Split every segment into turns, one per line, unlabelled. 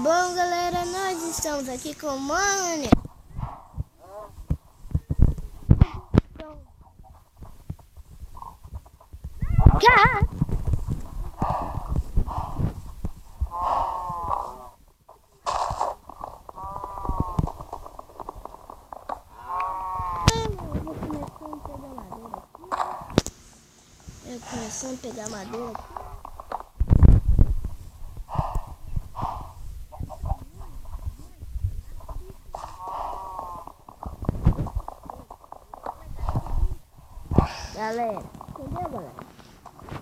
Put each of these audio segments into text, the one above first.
bom, galera? Nós estamos aqui com o Mania. Eu começando a pegar madeira aqui. Galera, entendeu,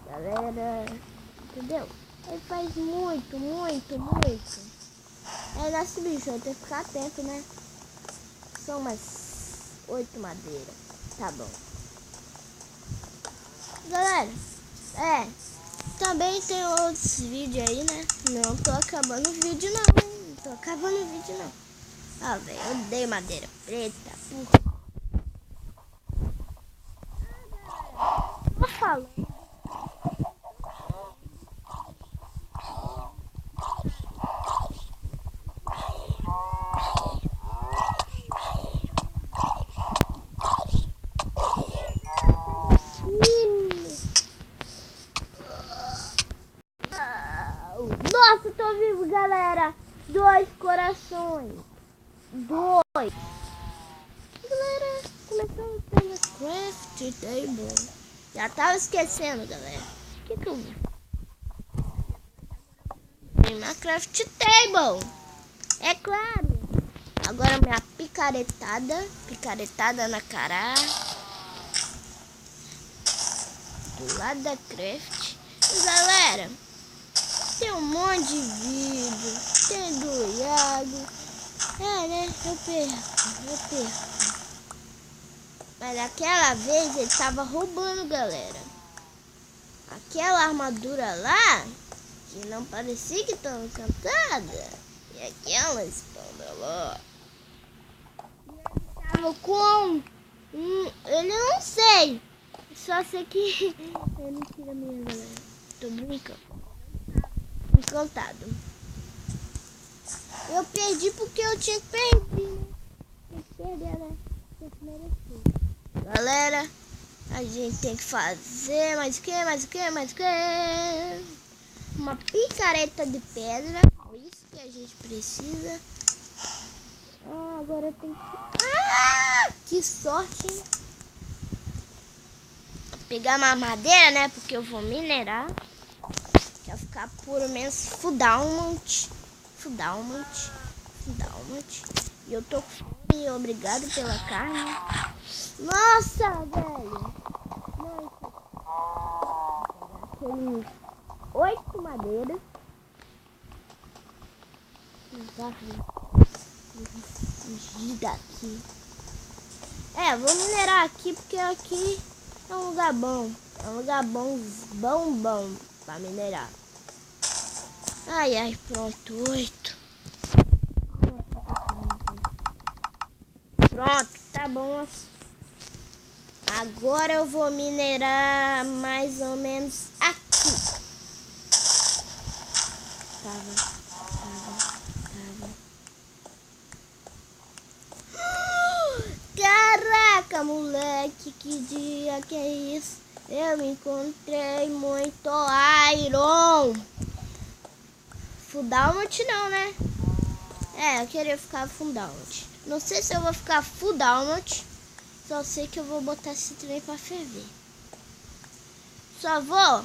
galera? Entendeu? Ele faz muito. É nosso bicho, eu tenho que ficar atento, né? São umas 8 madeiras. Tá bom. Galera, também tem outros vídeos aí, né? Não tô acabando o vídeo não. Ah, velho, eu odeio madeira preta, porra. Tô falando. Nossa, tô vivo, galera. 2 corações. 2. Galera, começando pela craft table. Já tava esquecendo, galera. O que eu vi? Tem uma craft table. É claro. Agora minha picaretada na cara. Do lado da craft. E, galera, tem um monte de vídeo. Tem do Iago. Né? Eu perco. Mas aquela vez ele tava roubando, galera. Aquela armadura lá, que não parecia que tava encantada. E aquela espada lá. Ele tava com... ele não sei. Só sei que... é mentira minha, galera. Tô brincando. Encantado. Eu perdi porque eu tinha que perder, né? Tem que perder, né? Tem que merecer. Galera, a gente tem que fazer mais o que? Uma picareta de pedra. É isso que a gente precisa. Agora tem que... que sorte, hein? Vou pegar uma madeira, né? Porque eu vou minerar. Quer ficar pelo menos Fulldiamond. E eu tô com fome. Obrigado pela carne. Nossa, velho. Tem 8 madeiras. Fugir daqui. Vou minerar aqui porque aqui é um lugar bom. É um lugar bom pra minerar. Ai, pronto, 8. Pronto, tá bom. Agora eu vou minerar mais ou menos aqui. Tava. Caraca, moleque, que dia que é isso? Eu encontrei muito iron. Fulldiamond não, né? Eu queria ficar Fulldiamond. Não sei se eu vou ficar Fulldiamond. Só sei que eu vou botar esse trem pra ferver. Só vou.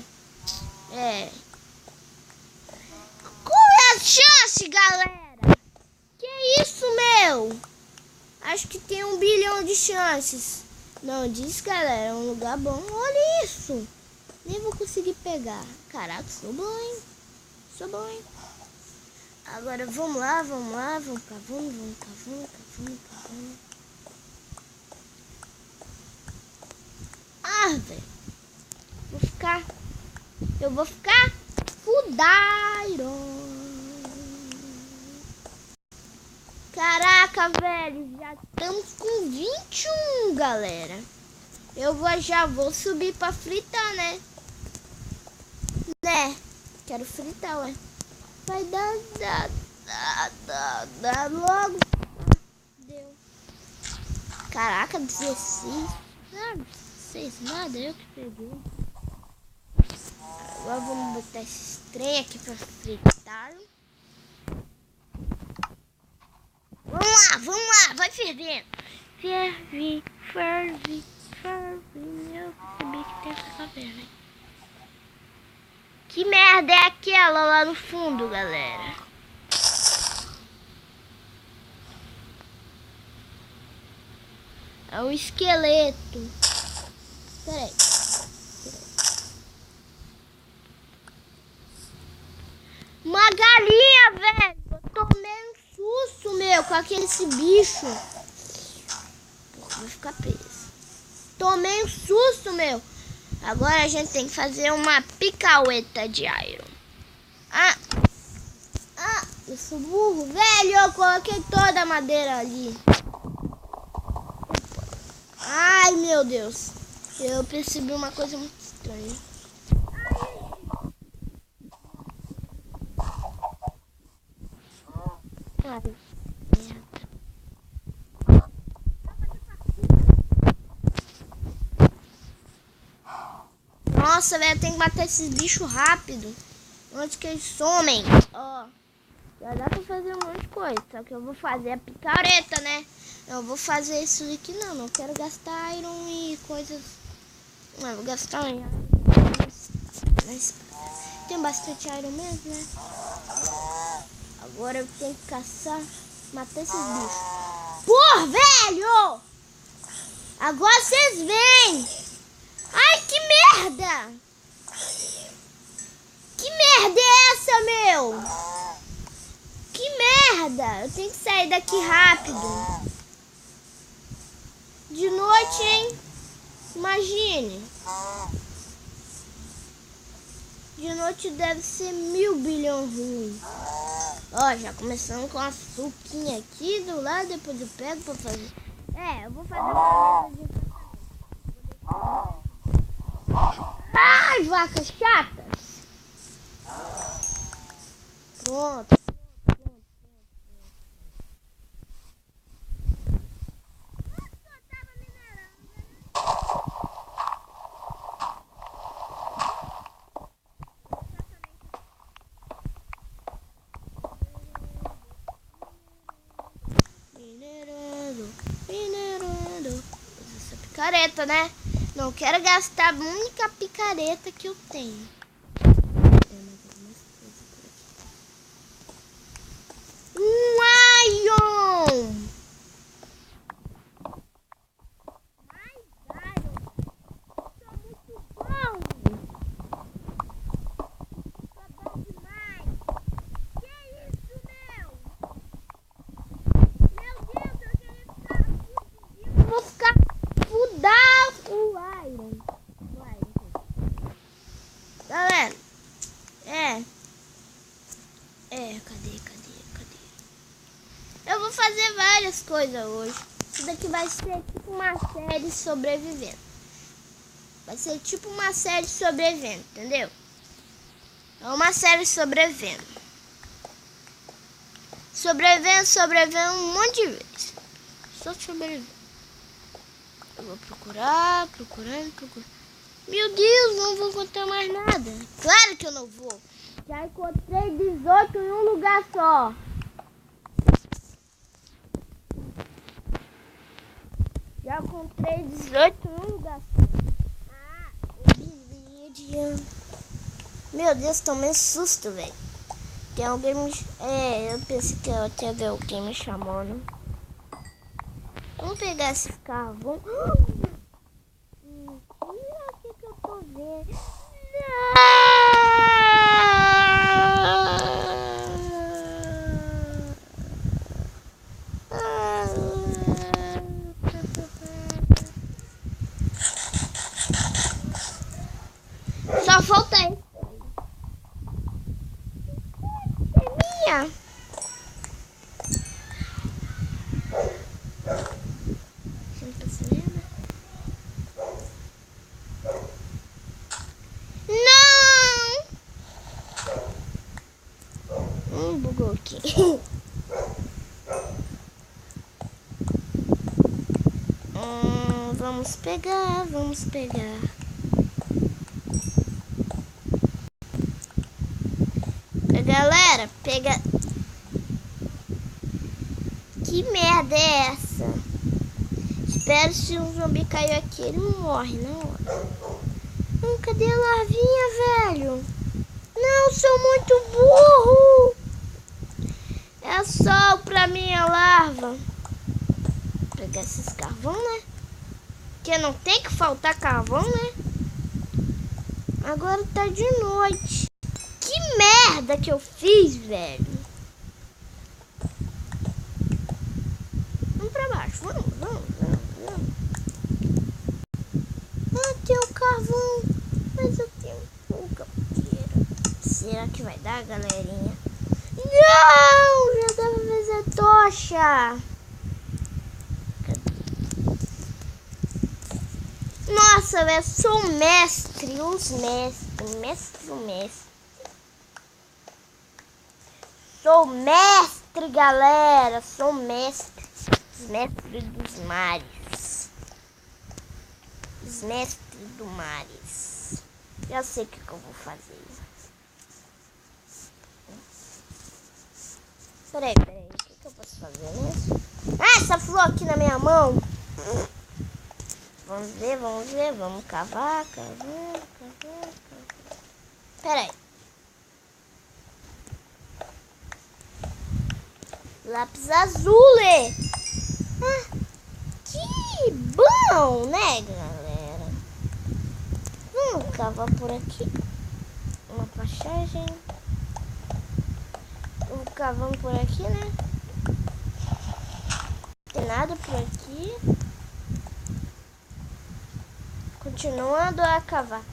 Qual é a chance, galera? Que isso, meu? Acho que tem 1 bilhão de chances. Não, diz, galera, é um lugar bom. Olha isso. Nem vou conseguir pegar. Caraca, sou bom, hein? Agora vamos lá, vamos cavando. Velho. Eu vou ficar Fulldiamond. Caraca, velho, já estamos com 21, galera. Já vou subir pra fritar, né? Quero fritar, ué. Vai dar Dá logo. Deu. Caraca, 16. Nada, 16, nada, eu que peguei. Agora vamos botar esse trem aqui pra fritar. Vamos lá, vai fervendo. Ferve, eu percebi que tem essa caverna. Que merda é aquela lá no fundo, galera? É um esqueleto. Peraí. Uma galinha, velho. Eu tomei um susto, meu, com esse bicho. Vou ficar preso. Tomei um susto, meu. Agora a gente tem que fazer uma picareta de iron. Eu sou burro, velho. Eu coloquei toda a madeira ali. Ai, meu Deus. Eu percebi uma coisa muito estranha. Ai, merda. Nossa, velho, tem que matar esses bichos rápido. Antes que eles somem. Ó, já dá pra fazer um monte de coisa. Só que eu vou fazer a picareta, né? Eu vou fazer isso aqui não. Não quero gastar iron e coisas. Não, vou gastar iron. Mas tem bastante iron mesmo, né? Agora eu tenho que caçar, matar esses bichos. Porra, velho! Agora vocês vêm! Ai, que merda! Que merda é essa, meu? Que merda! Eu tenho que sair daqui rápido. De noite, hein? Imagine. De noite deve ser 1000 bilhões ruim. Ó, já começando com a suquinha aqui do lado, depois eu pego pra fazer. Eu vou fazer uma mesa de... Ai, vacas chatas! Pronto. Minerando. Essa picareta, né? Não quero gastar a única picareta que eu tenho. Um iron! Mais iron! Sou muito bom! Sou bom demais! Que isso, meu? Meu Deus, eu queria ficar fudido. Vou ficar fudar o iron. Galera, cadê? Eu vou fazer várias coisas hoje. Isso daqui vai ser tipo uma série sobrevivendo. Entendeu? É uma série sobrevivendo. Sobrevivendo um monte de vezes. Só sobrevivendo. Eu vou procurando. Meu Deus, não vou encontrar mais nada. Claro que eu não vou. Já encontrei 18 em um lugar só. Já encontrei 18 em um lugar só. Obsidian. Meu Deus, tomei susto, velho. Tem alguém me... eu pensei que eu até ver alguém me chamando. Vamos pegar esses carros. Mentira, o que eu tô vendo? Só falta isso. É minha. Não! Bugou aqui. Vamos pegar. Galera, pega. Que merda é essa? Espero se um zumbi caiu aqui, ele morre na hora. Cadê a larvinha, velho? Não, sou muito burro. É sol pra minha larva. Vou pegar esses carvão, né? Porque não tem que faltar carvão, né? Agora tá de noite. Que merda que eu fiz, velho. Vamos pra baixo, vamos. Ah, tem o carvão. Mas eu tenho pouca poeira. Será que vai dar, galerinha? Não! Já dá pra fazer a tocha. Nossa, velho, sou o mestre. Sou mestre, galera. Sou mestre. Mestre dos mares. Os mestres do mares. Já sei o que eu vou fazer. Peraí. O que eu posso fazer mesmo? Ah, essa flor aqui na minha mão. Vamos ver. Vamos cavar. Peraí. Lápis azul. Ah, que bom, né, galera? Vamos cavar por aqui. Uma passagem. Vamos cavando por aqui, né? Não tem nada por aqui. Continuando a cavar.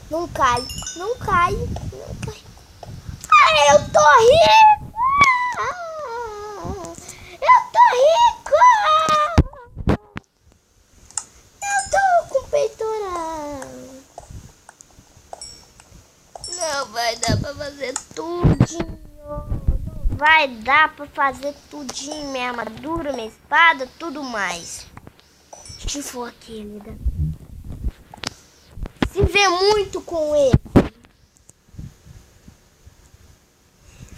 Não cai. Ai, eu tô rico! Eu tô com peitoral. Não vai dar pra fazer tudinho. Não vai dar pra fazer tudinho. Minha armadura, minha espada, tudo mais. Se for aquele, né? Se vê muito com ele.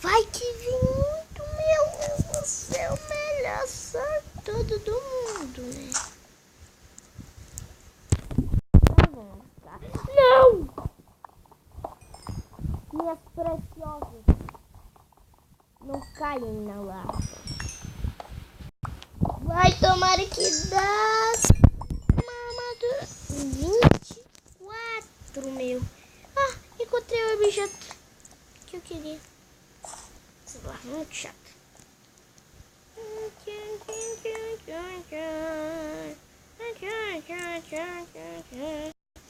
Vai que vem muito, meu Deus do céu. Melhor sortudo do mundo, né? Tá bom, tá? Não! Minhas preciosas não caem na lava. Vai tomar que dá uma armadura 24, meu. Ah, encontrei o objeto que eu queria. Celular muito chato.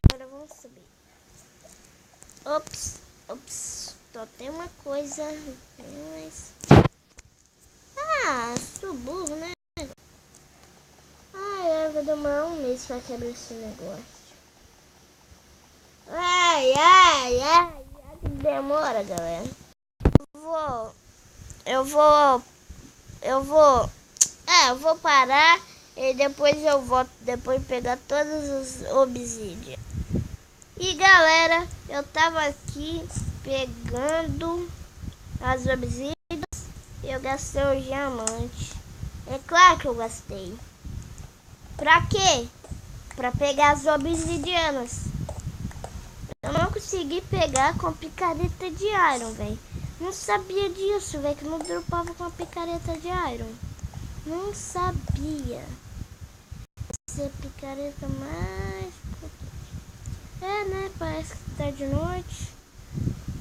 Agora vamos subir. Ops. Só tem uma coisa. Sou burro, né? Ai, vai demorar um mês pra quebrar esse negócio. Ai, demora, galera. Eu vou parar e depois eu volto, depois pegar todas as obsidias. E galera, eu tava aqui pegando as obsidias e eu gastei o diamante. É claro que eu gastei. Pra quê? Pra pegar as obsidianas. Eu não consegui pegar com a picareta de iron, velho. Não sabia disso, velho, que não dropava com a picareta de iron. Não sabia. Essa é a picareta mais... É, né? Parece que tá de noite.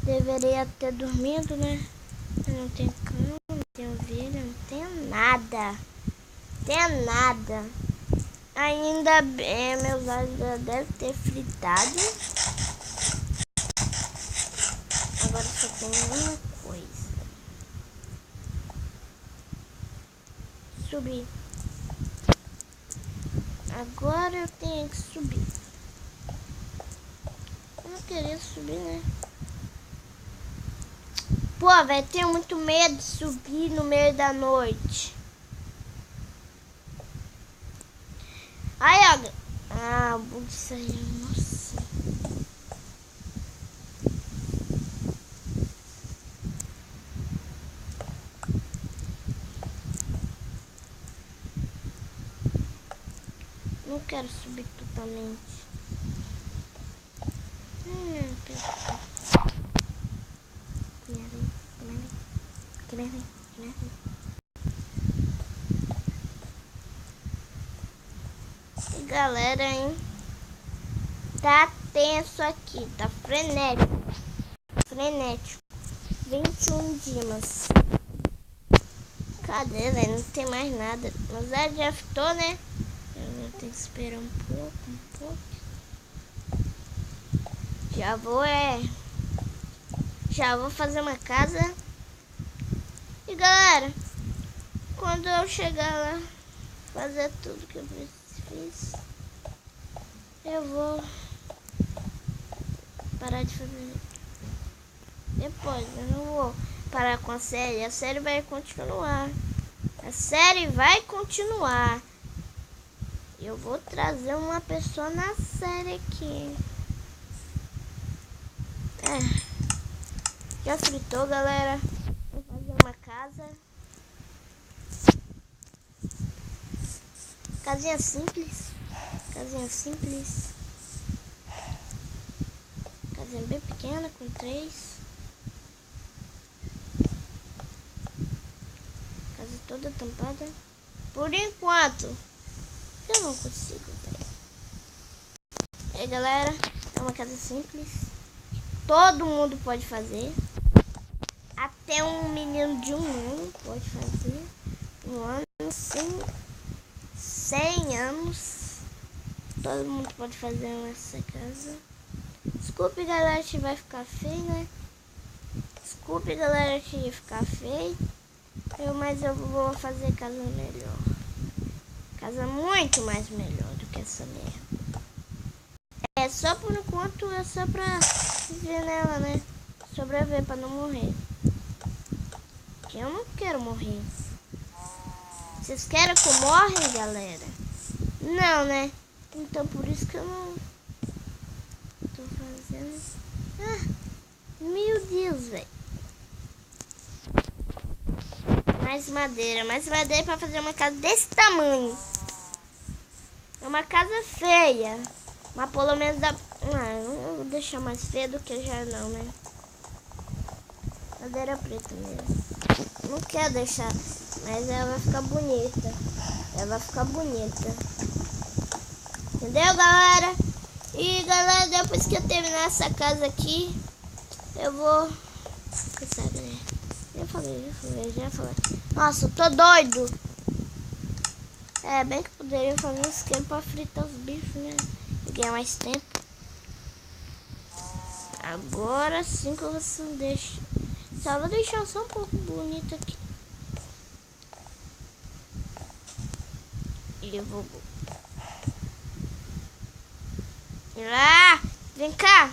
Deveria ter dormido, né? Eu não tenho cama, não tenho ovelha, não tenho nada. Ainda bem, meus olhos já devem ter fritado. Agora só tem uma coisa. Subir. Agora eu tenho que subir. Eu não queria subir, né? Pô, velho, tenho muito medo de subir no meio da noite. Aí, ó. Ah, o bug saiu. Nossa. Não quero subir totalmente. E galera, hein? Tá tenso aqui, tá frenético. Frenético. 21 dias. Cadê, velho? Não tem mais nada. Mas já fitou, né? Eu vou ter que esperar um pouco. Já vou fazer uma casa. E galera, quando eu chegar lá, fazer tudo que eu fiz, eu vou parar de fazer. Depois, eu não vou parar com a série. A série vai continuar. Eu vou trazer uma pessoa na série aqui. Já fritou, galera. Vou fazer uma casa. Casinha simples. Casinha bem pequena, com 3. Casa toda tampada. Por enquanto. Eu não consigo, velho. E aí, galera. É uma casa simples. Todo mundo pode fazer. Até um menino de 1 ano pode fazer. 1 ano, 100 anos. Todo mundo pode fazer essa casa. Desculpe, galera, se vai ficar feio, né? Desculpe, galera, se ficar feio. Mas eu vou fazer casa melhor. Casa muito mais melhor do que essa merda. É só por enquanto, é só pra viver nela, né? Sobreviver pra não morrer. Porque eu não quero morrer. Vocês querem que eu morra, galera? Não, né? Então por isso que eu não tô fazendo. Meu Deus, velho. Mais madeira pra fazer uma casa desse tamanho. É uma casa feia. Mas pelo menos dá. Não vou deixar mais feia do que já não, né? Madeira preta mesmo. Não quero deixar. Mas ela vai ficar bonita. Entendeu, galera? E galera, depois que eu terminar essa casa aqui, eu vou. Você sabe, né? Já falei. Nossa, eu tô doido. Bem que poderia fazer um esquema pra fritar os bichos, né? E ganhar mais tempo. Agora sim que eu vou deixar. Só vou deixar só um pouco bonito aqui. E eu vou. Vem cá.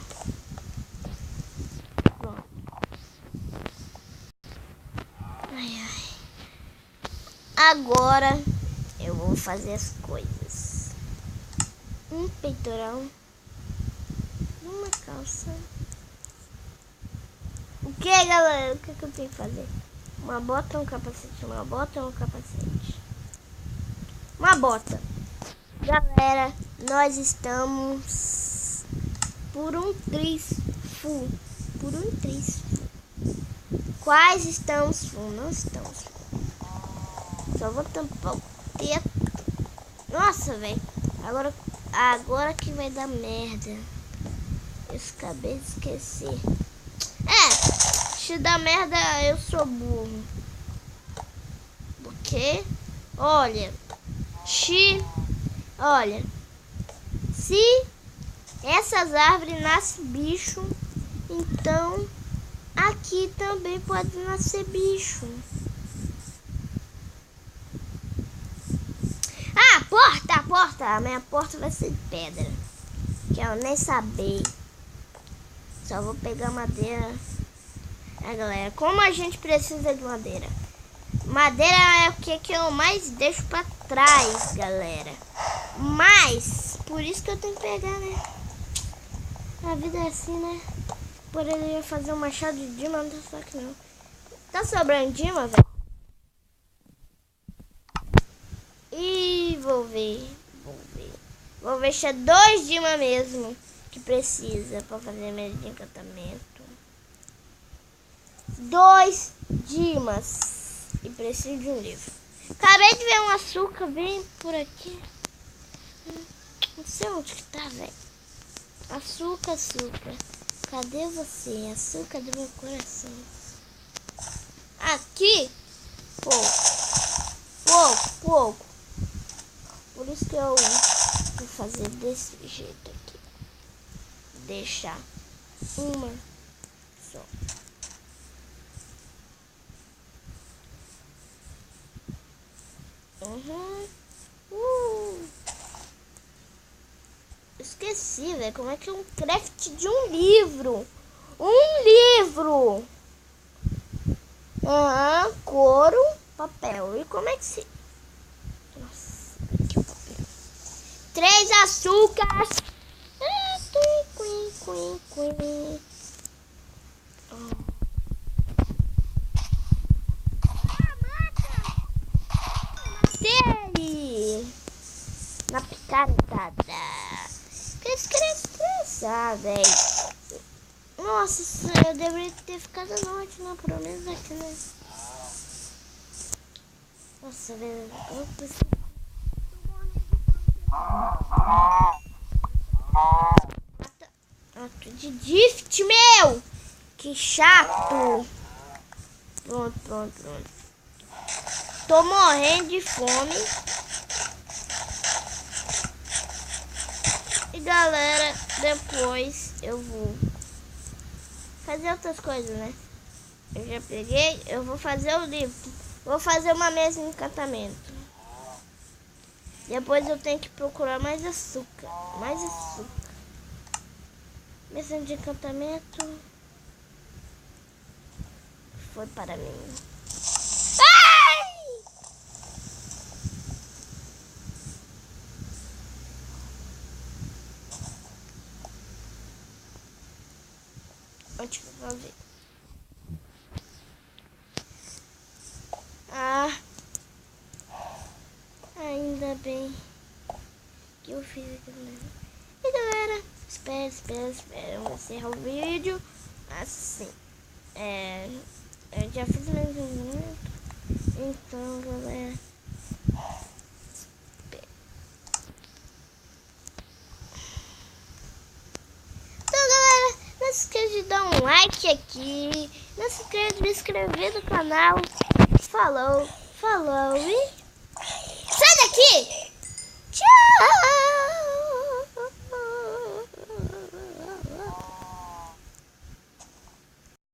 Pronto. Agora eu vou fazer as coisas. Um peitoral. Uma calça. O que, galera? O que eu tenho que fazer? Uma bota, um capacete. Uma bota, um capacete. Uma bota. Galera, nós estamos por um triz full. Quais estamos full? Não estamos full. Só vou tampar o teto. Nossa, velho. Agora que vai dar merda. Eu acabei de esquecer. Se dá merda, eu sou burro. Porque, olha, se Olha, se essas árvores nascem bicho, então aqui também pode nascer bicho. Ah, a porta. A minha porta vai ser de pedra. Que eu nem sabia. Só vou pegar madeira. Galera, como a gente precisa de madeira? Madeira é o que eu mais deixo pra trás, galera. Mas, por isso que eu tenho que pegar, né? A vida é assim, né? Poderia fazer um machado de dima, só que não. Tá sobrando dima, velho? E vou ver. Vou ver se é 2 dima mesmo que precisa pra fazer medo de encantamento. 2 dimas. E preciso de um livro. Acabei de ver um açúcar bem por aqui. Não sei onde que tá, velho. Açúcar. Cadê você? Açúcar do meu coração. Aqui. Pouco. Por isso que eu vou fazer desse jeito aqui. Deixar uma só. Esqueci, velho. Como é que é um craft de um livro? Couro, papel. E como é que se... Nossa, que papel. 3 açúcares. Na picaretada. Que estressar, velho. Nossa, eu deveria ter ficado à noite, não, pelo menos aqui, né? Nossa, velho, eu preciso... Ato de drift, meu! Que chato! Pronto. Tô morrendo de fome. E galera, depois eu vou fazer outras coisas, né? Eu já peguei, eu vou fazer o livro. Vou fazer uma mesa de encantamento. Depois eu tenho que procurar mais açúcar. Mesa de encantamento foi para mim. Onde que eu vou ver? Ainda bem que eu fiz aquilo mesmo. E galera, espera. Vou encerrar o vídeo assim. Eu já fiz mais um minuto. Então, galera, não se esqueça de dar um like aqui. Não se esqueça de se inscrever no canal. Falou e sai daqui! Tchau!